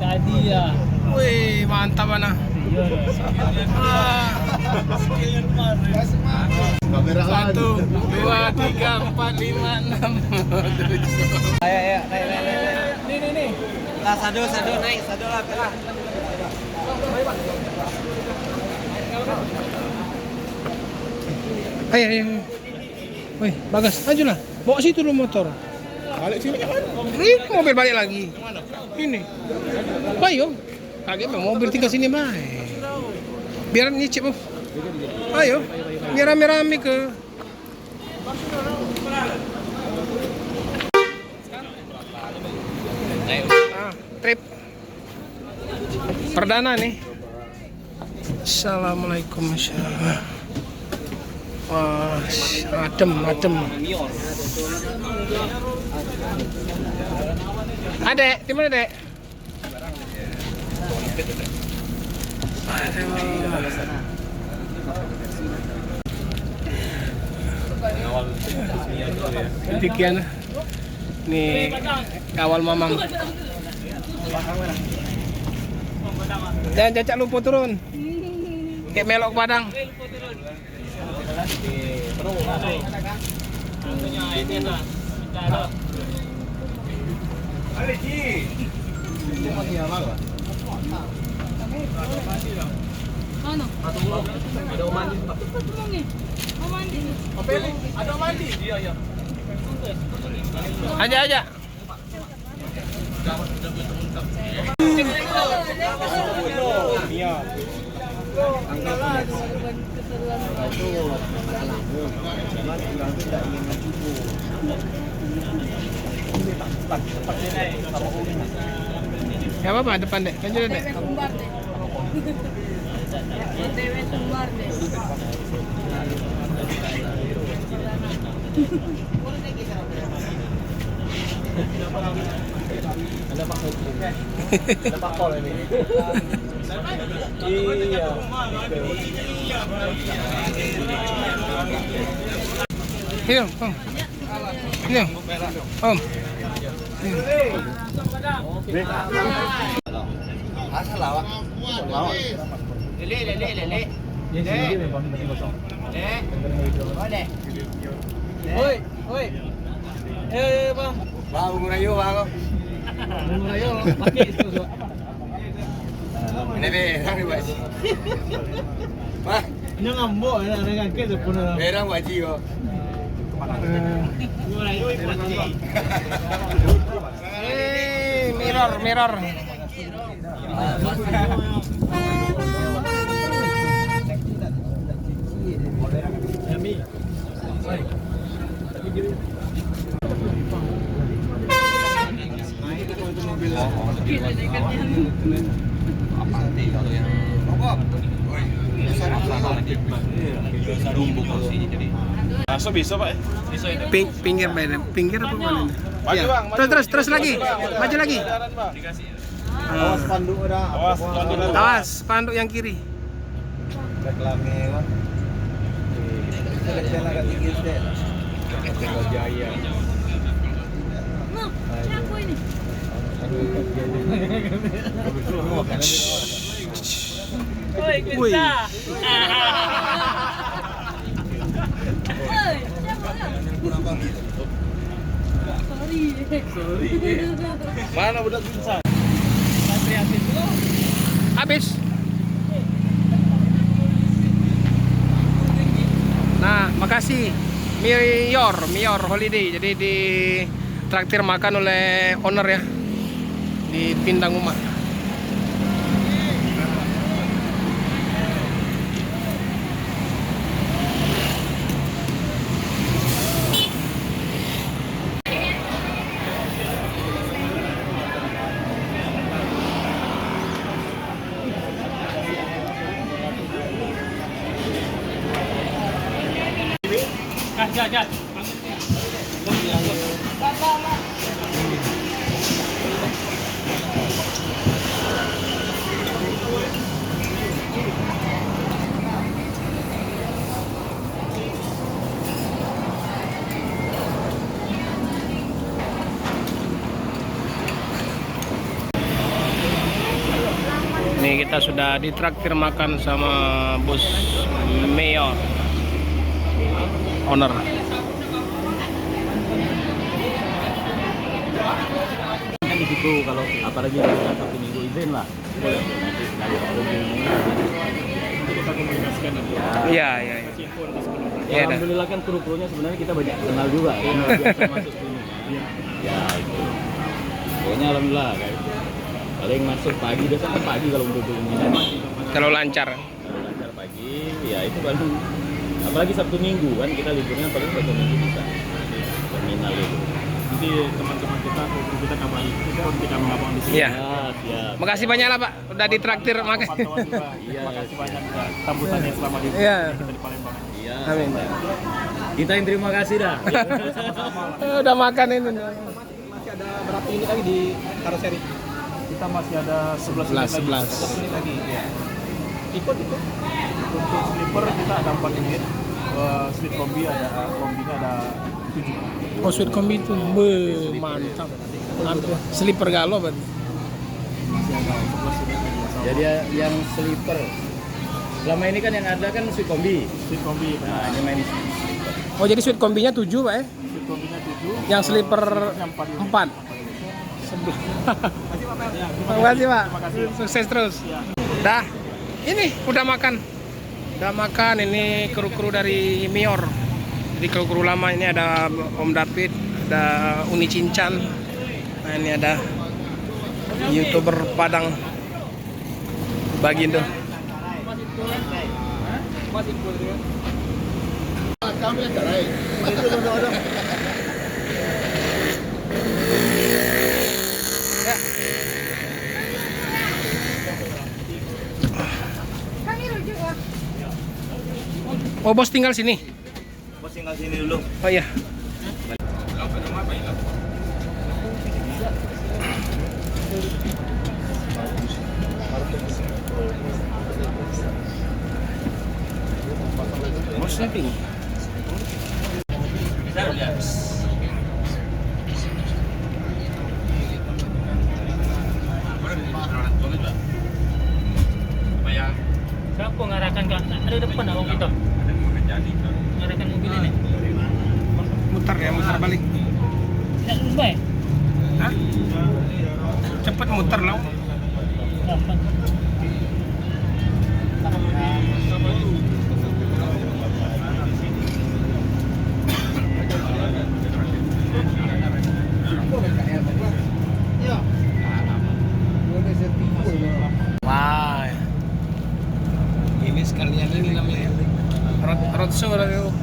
hadiah. Wih, mantap mana. Satu, dua, tiga, empat, lima, enam, tujuh. Ayo, naik. Nih. Lah satu naik, satu lah. Ayo. Wih, Bagas, ajulah. Bawa situ dulu motor. Balik sini kan? Ini mobil balik lagi. Ini. Ayo. Kaget mobil tinggal sini baik. Biar nyicip. Ayo. Biar rame-rame ke. Trip perdana nih. Assalamualaikum. Wah, adem. Adek, di mana dek? Demikian nih kawal mamang. Jangan cacak lupa turun. Kayak melok padang. Mana? Ada mandi. Ada mandi. Iya. Aja. Ya apa depan dek, lanjut dek. Dewe tumbar deh. Ada Pak Pol ini. Iya. Hiyo, Om. Hiyo. Om. Asal lawak. Lele. Oi. Bang. Bang ngurayo bang. Murayo pakai itu. Ini be, hari wajib. Mah, Ini ngambok dengan ke sepuluh. berang wajib kok. Murayo pakai. Mirror. Masuk bisa Pak? Bisa itu. Pinggir apa mana? Maju, Bang, maju. Terus lagi. Maju lagi. Jalan, Bang. Awas panduk dah. Awas panduk dah. Awas, panduk yang kiri. Reklame kan. Kita agak tinggi sedikit. Jaya. Nah, siapa ini? Oi, Wih. Oi, siapa? Sorry. Mana budak pingsan? Habis. Nah, makasih Mior Holiday. Jadi di traktir makan oleh owner ya di Pindang Uma. Jat. Ini kita sudah ditraktir makan sama bos Mayor, owner. Kan di situ kalau apalagi kalau Sabtu Minggu event lah. Kita komunikasikan nanti. Iya, iya. Kasih info nanti sebelum. Ya, Iya, alhamdulillah kan kru-krunya sebenarnya kita banyak kenal juga. Yang biasa masuk sini. Ya itu. Pokoknya alhamdulillah kan. Paling masuk pagi, biasanya kan pagi kalau untuk ini. Kalau lancar. Kalau lancar pagi, ya itu kan. Apalagi Sabtu Minggu kan kita liburnya paling Sabtu Minggu bisa. Terminal itu. Nanti teman-teman kita, kru kita kabari kita mengabang di sini. Iya. Ya, siap. Makasih banyak lah Pak, udah ditraktir makan. Pantauan juga. Iya. Terima kasih banyak buat sambutannya selama di Iya. kita di Palembang. Iya. Amin. Kita yang terima kasih dah. Udah makan ini. Masih ada berapa unit lagi di karoseri? Kita masih ada 11 unit 11. lagi. 11 unit lagi. Ya. Ikut. Untuk sleeper kita ada 4 unit. Sleep kombi kombinya ada 7. Oh, sweet kombi itu mantap. Mantap. Sleeper galo berarti. Masih ada 11 unit lagi. Jadi yang sleeper. Selama ini kan yang ada kan sweet kombi. Sleep kombi. Nah, ini main Oh, jadi sweet kombinya 7 Pak ya? Sleep kombinya 7. Yang sleeper 4. Sebel. Terima kasih Pak. Sukses terus. Dah. Ini udah makan. Udah makan, ini kru-kru dari Mior. Jadi kru-kru lama ini ada Om David, ada Uni Cincan. Nah, ini ada YouTuber Padang Bagindo. Ya. Oh, bos tinggal sini. Bos tinggal sini dulu. Oh iya. Bos sleeping. Siapa ngarahkan ke ada depan orang kita? Ngarahkan mobil ini. Muter ya, muter balik. Tidak lupa. Hah? Cepet muter lah. Wah. Ini sekalian ini namanya roadshow lah itu.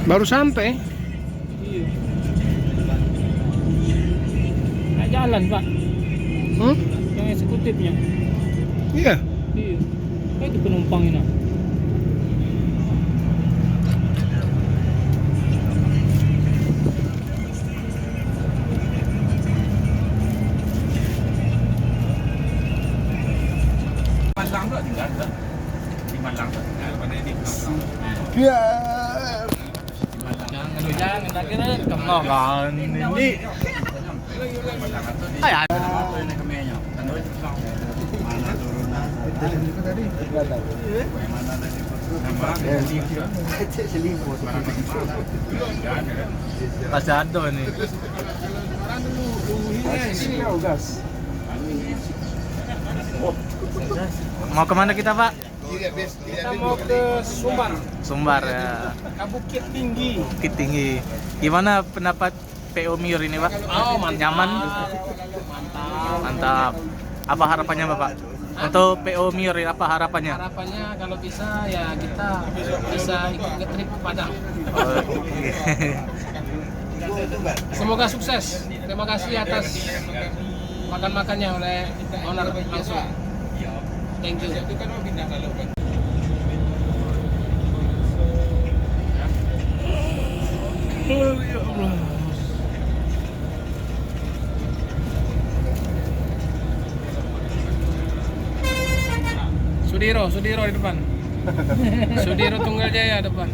Baru sampai. Iya. Nggak jalan Pak. Yang eksekutifnya. Iya. Iya. Itu penumpang ini. Iya. Jangan ini. Pasado nih. Mau kemana kita Pak? Kita mau ke Sumbar. Sumbar ya. Bukit Tinggi. Bukit Tinggi. Gimana pendapat PO Mior ini Pak? Oh, mantap. Nyaman? Mantap. Apa harapannya Bapak? Untuk PO Mior apa harapannya? Harapannya kalau bisa ya kita bisa ikut nge-trip ke Padang. Oh, Semoga sukses. Terima kasih atas makan-makannya oleh owner langsung. Thank you. Oh, ya Allah. Sudiro di depan. Sudiro Tunggal Jaya depan.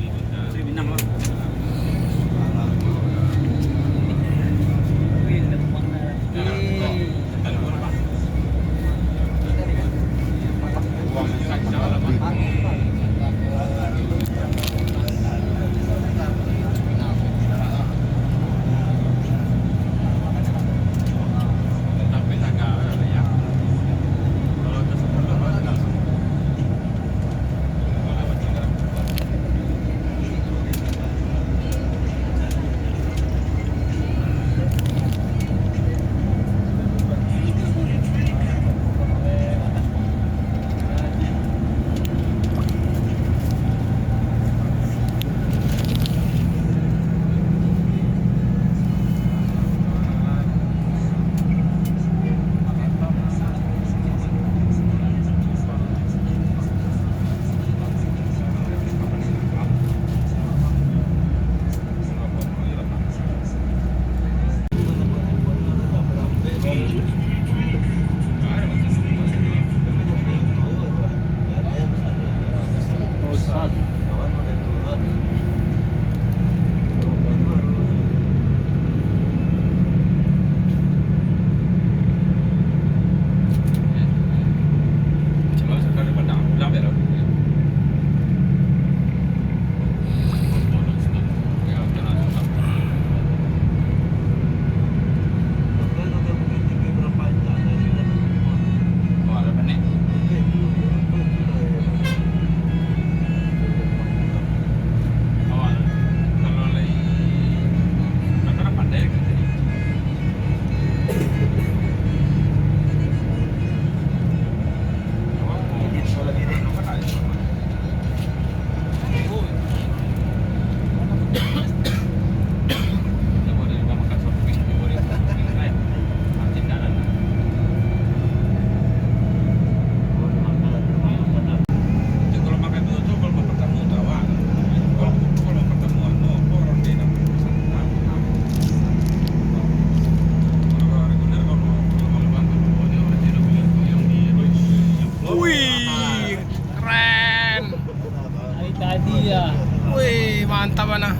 Wih, mantap mana.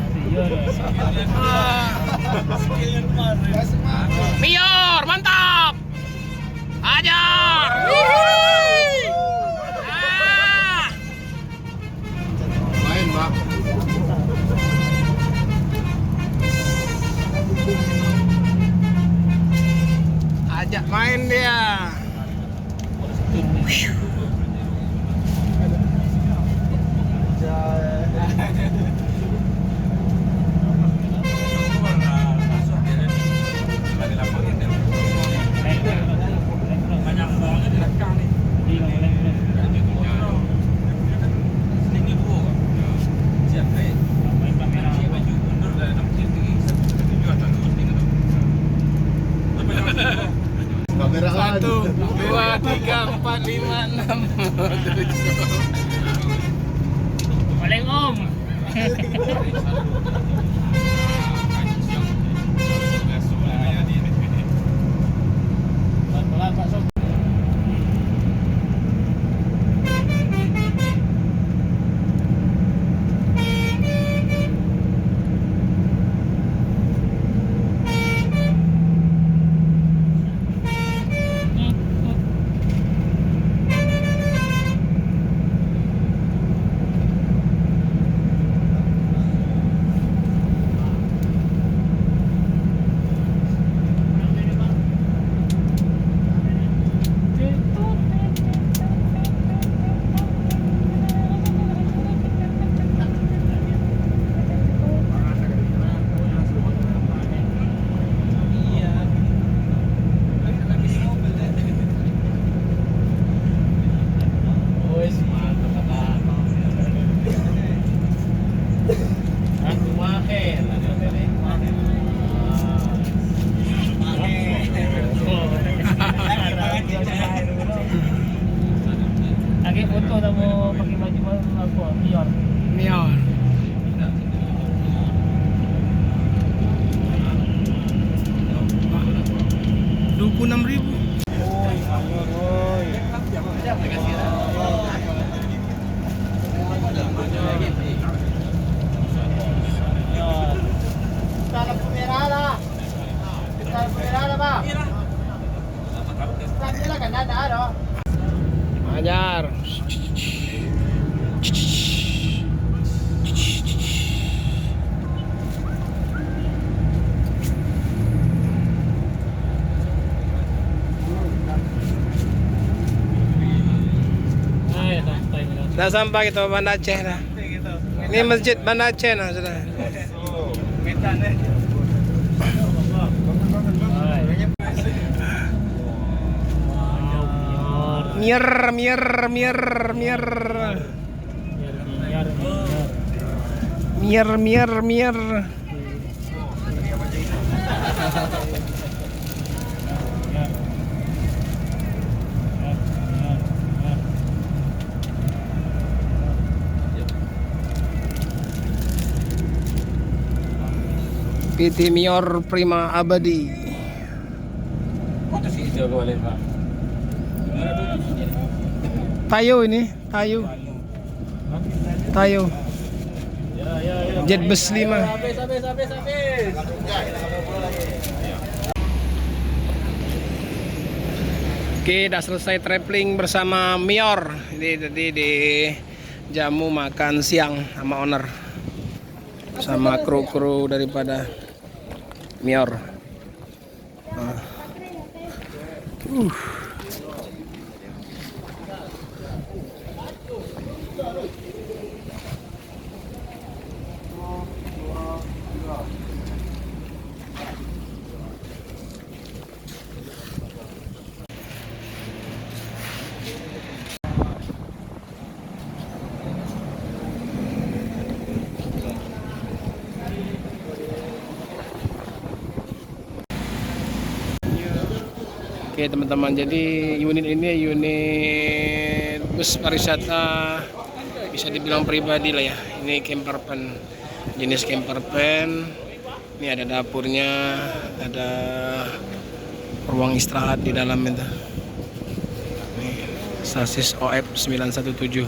Mior, mantap. Ajar. Main, Bang. Ajak main dia. Kamera 1, 2, 3, 4, 5, 6, 7. Paling om. Dah sampai gitu Banda Aceh dah. Ini masjid Banda Aceh nah sudah. Mir. PT Mior Prima Abadi. Tayo ini, Tayo. Jet bus 5. Oke, udah selesai traveling bersama Mior. Ini tadi di jamu makan siang sama owner, sama kru-kru daripada Mior. Oke teman-teman, jadi unit ini unit bus pariwisata bisa dibilang pribadi lah ya. Ini camper van, jenis camper van. Ini ada dapurnya, ada ruang istirahat di dalam itu. Nih, sasis OF 917.